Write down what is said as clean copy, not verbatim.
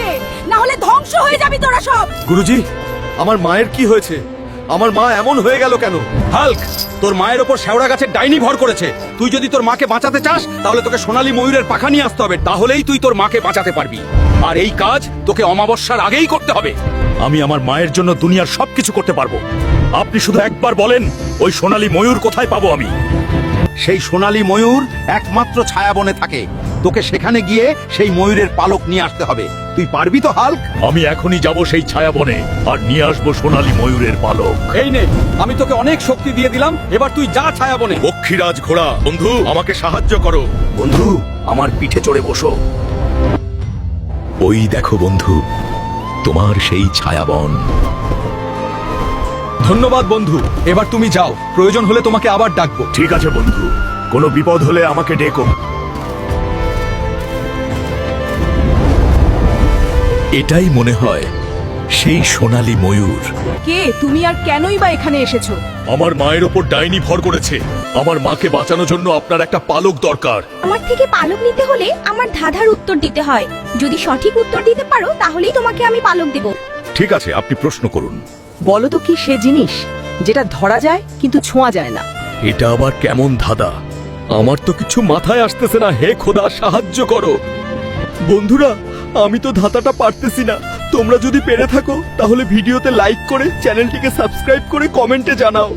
দে, না হলে ধ্বংস হয়ে যাবি তোরা সব। গুরুজি, আমার মায়ের কি হয়েছে? আমার মা এমন হয়ে গেল কেন? হাল্ক, তোর মায়ের ওপর শেওড়া গাছের ডাইনি ভর করেছে। তুই যদি তোর মাকে বাঁচাতে চাস তাহলে তোকে সোনালী ময়ূরের পাখা নিয়ে আসতে হবে, তাহলেই তুই তোর মাকে বাঁচাতে পারবি। আর এই কাজ তোকে অমাবস্যার আগেই করতে হবে। আমি আমার মায়ের জন্য দুনিয়ার সবকিছু করতে পারবো। আপনি শুধু একবার বলেন, ওই সোনালী ময়ূর কোথায় পাবো আমি? সেই সোনালী ময়ূর একমাত্র ছায়াবনে থাকে। তোকে সেখানে গিয়ে সেই ময়ূরের পালক নিয়ে আসতে হবে। তুই পারবি তো হাল্ক? আমি এখনই যাব সেই ছায়াবনে আর নিয়ে আসবো সোনালী ময়ূরের পালক। এই নে, আমি তোকে অনেক শক্তি দিয়ে দিলাম, এবার তুই যা ছায়াবনে। পক্ষীরাজ ঘোড়া বন্ধু, আমাকে সাহায্য করো। বন্ধু, আমার পিঠে চড়ে বসো। ওই দেখো বন্ধু, তোমার সেই ছায়াবন। ধন্যবাদ বন্ধু, এবার তুমি যাও, প্রয়োজন হলে তোমাকে আবার ডাকবো। ঠিক আছে বন্ধু, কোনো বিপদ হলে আমাকে ডেকো। এটাই মনে হয় সেই সোনালী ময়ূর। কে তুমি আর কেনই বা এখানে এসেছো? আমার মায়ের ওপর ডাইনি ভর করেছে। আমার মাকে বাঁচানোর জন্য আপনার একটা পালক দরকার। আমার থেকে পালক নিতে হলে আমার ধাঁধার উত্তর দিতে হয়। যদি সঠিক উত্তর দিতে পারো তাহলেই তোমাকে আমি পালক দেব। ঠিক আছে, আপনি প্রশ্ন করুন। বলো তো কি সে জিনিস যেটা ধরা যায় কিন্তু ছোঁয়া যায় না? এটা আবার কেমন ধাঁধা? আমার তো কিছু মাথায় আসতেছে না। হে খোদা, সাহায্য করো। বন্ধুরা, আমি তো ধাঁধাটা পারতেছি না। তোমরা যদি পেরে থাকো তাহলে ভিডিওতে লাইক করে চ্যানেলটিকে সাবস্ক্রাইব করে কমেন্টে জানাও।